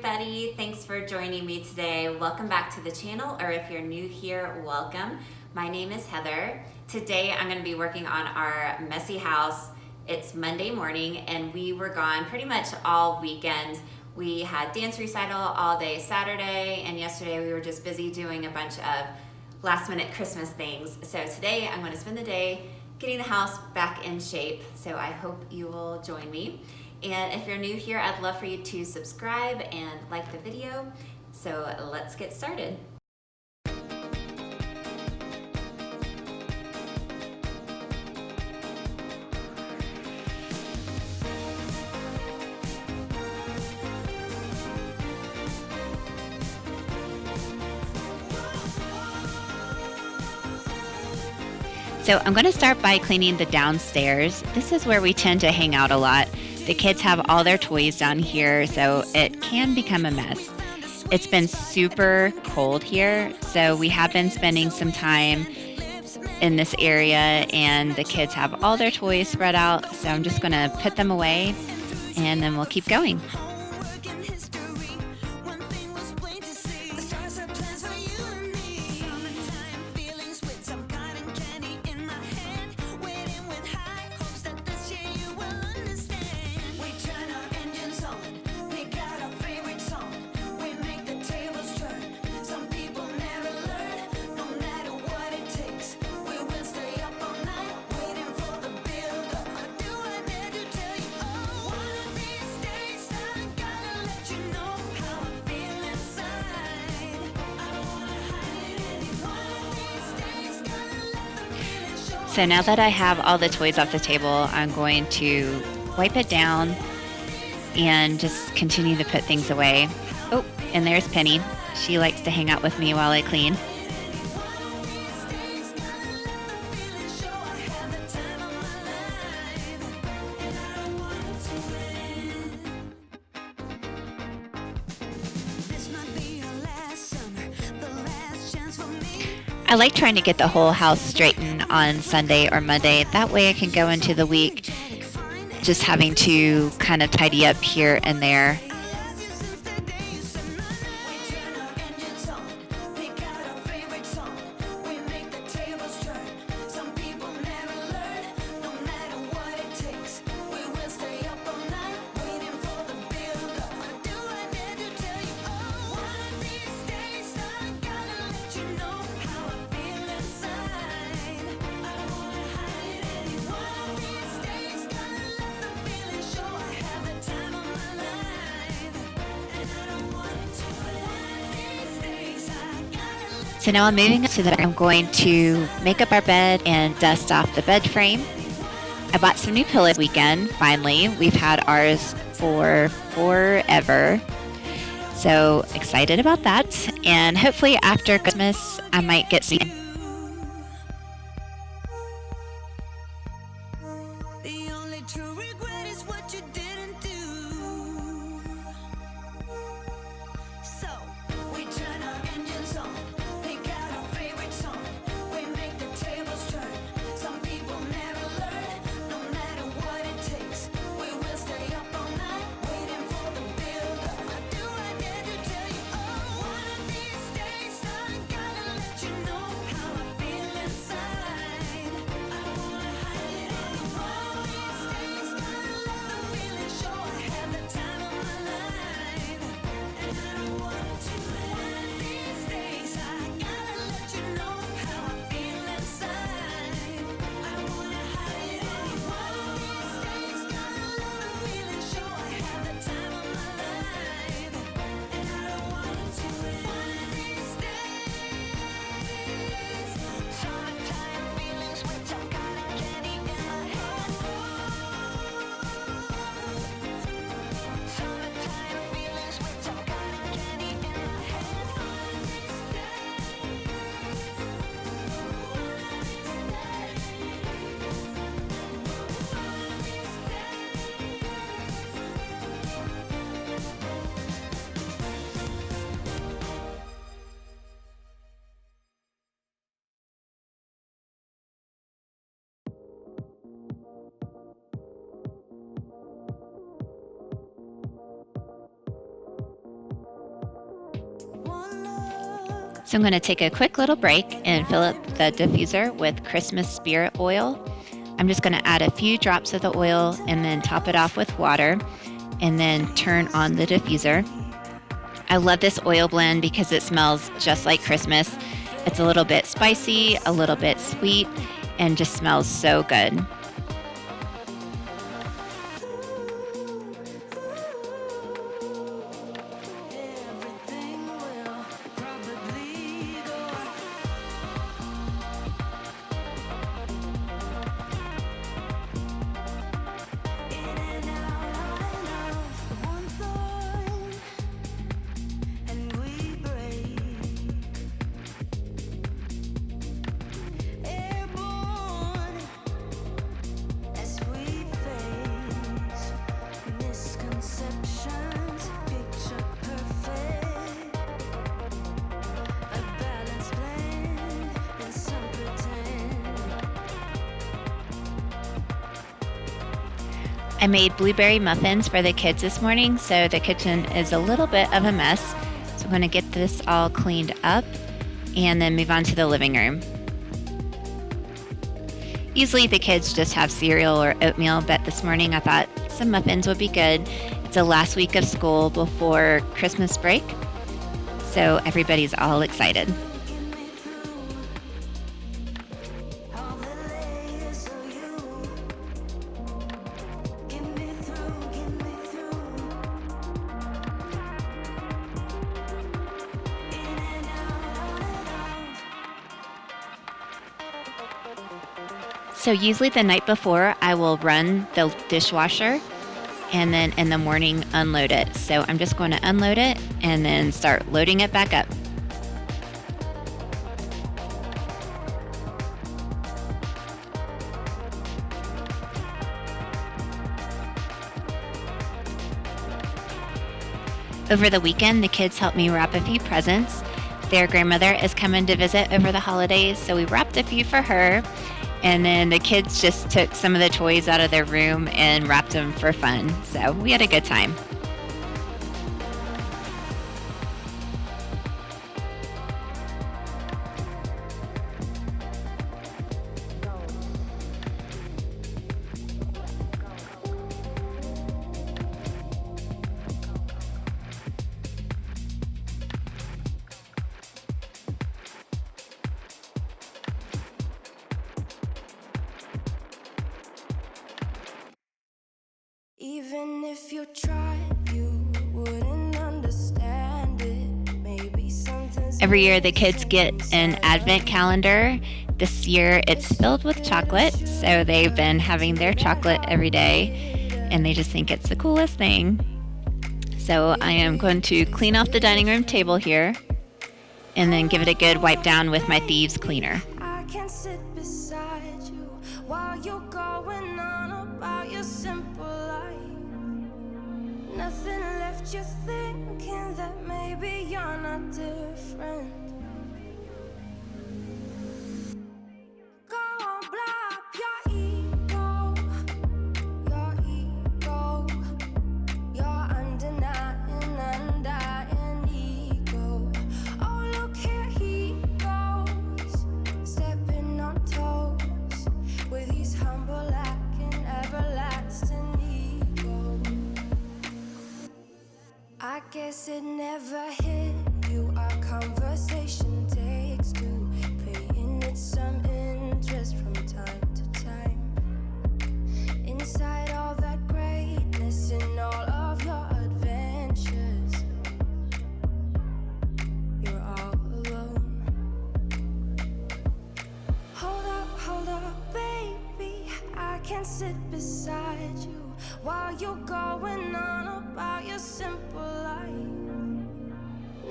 everybody. Thanks for joining me today. Welcome back to the channel, or if you're new here, welcome. My name is Heather. Today I'm going to be working on our messy house. It's Monday morning and we were gone pretty much all weekend. We had dance recital all day Saturday, and yesterday we were just busy doing a bunch of last minute Christmas things. So today I'm going to spend the day getting the house back in shape. So I hope you will join me. And if you're new here, I'd love for you to subscribe and like the video. So let's get started. So I'm going to start by cleaning the downstairs. This is where we tend to hang out a lot. The kids have all their toys down here, so it can become a mess. It's been super cold here, so we have been spending some time in this area, and the kids have all their toys spread out, so I'm just going to put them away, and then we'll keep going. So now that I have all the toys off the table, I'm going to wipe it down and just continue to put things away. Oh, and there's Penny. She likes to hang out with me while I clean. I like trying to get the whole house straightened on Sunday or Monday. That way I can go into the week just having to kind of tidy up here and there. So now I'm moving so that I'm going to make up our bed and dust off the bed frame. I bought some new pillows weekend, finally. We've had ours for forever. So excited about that. And hopefully after Christmas, I might get some. So I'm going to take a quick little break and fill up the diffuser with Christmas Spirit oil. I'm just going to add a few drops of the oil and then top it off with water and then turn on the diffuser. I love this oil blend because it smells just like Christmas. It's a little bit spicy, a little bit sweet, and just smells so good. I made blueberry muffins for the kids this morning, so the kitchen is a little bit of a mess. So I'm going to get this all cleaned up and then move on to the living room. Usually the kids just have cereal or oatmeal, but this morning I thought some muffins would be good. It's the last week of school before Christmas break, so everybody's all excited. So usually the night before I will run the dishwasher and then in the morning unload it. So I'm just going to unload it and then start loading it back up. Over the weekend, the kids helped me wrap a few presents. Their grandmother is coming to visit over the holidays, so we wrapped a few for her. And then the kids just took some of the toys out of their room and wrapped them for fun. So we had a good time. Even if you tried, you wouldn't understand it. Maybe something's Every year the kids get an advent calendar. This year it's filled with chocolate, so they've been having their chocolate every day and they just think it's the coolest thing. So I am going to clean off the dining room table here and then give it a good wipe down with my Thieves cleaner. I can sit beside you while you're going on about your simple life. Nothing left you thinking that maybe you're not different. Go on, blow up your ego, your undeniable, undying ego. Oh, look here he goes, stepping on toes with his humble and everlasting ego. I guess it never hit you. Our conversation takes two, paying it some interest from time to time. Inside all that greatness and all of your adventures, you're all alone. Hold up, baby. I can sit beside you while you're going on about your simple life.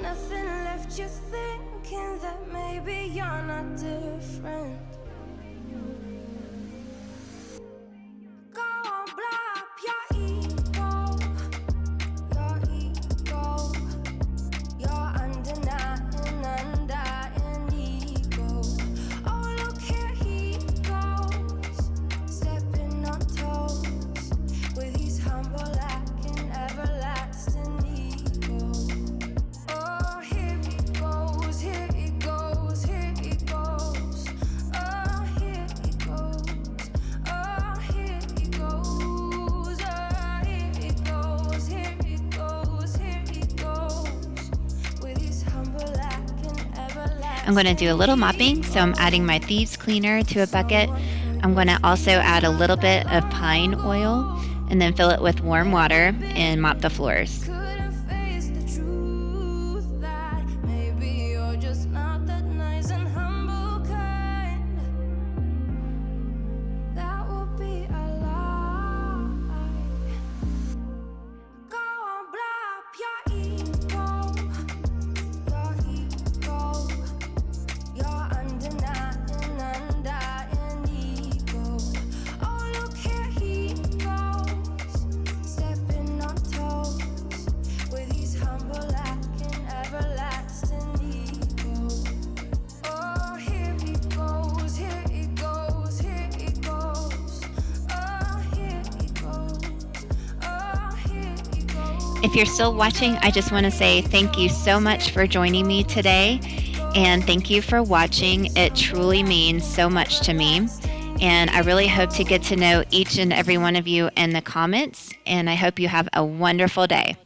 Nothing left you thinking that maybe you're not different. Go on, blow up your ego, your undeniable, undying ego. Oh, look here he goes, stepping on toes with his humble and everlasting ego. Oh, here he goes, I'm going to do a little mopping, so I'm adding my thieves cleaner to a bucket. I'm going to also add a little bit of pine oil and then fill it with warm water and mop the floors. Couldn't face the truth that maybe you're just not that nice and humble kind. That would be a lie. Go on, blow up your ego, your undenying, undying ego. Oh, look here he goes, stepping on toes with his humble lacking, everlasting ego. Oh, here he goes, here he goes, here he goes. Oh, here he goes, oh, here he goes. If you're still watching, I just want to say thank you so much for joining me today. And thank you for watching. It truly means so much to me. And I really hope to get to know each and every one of you in the comments. And I hope you have a wonderful day.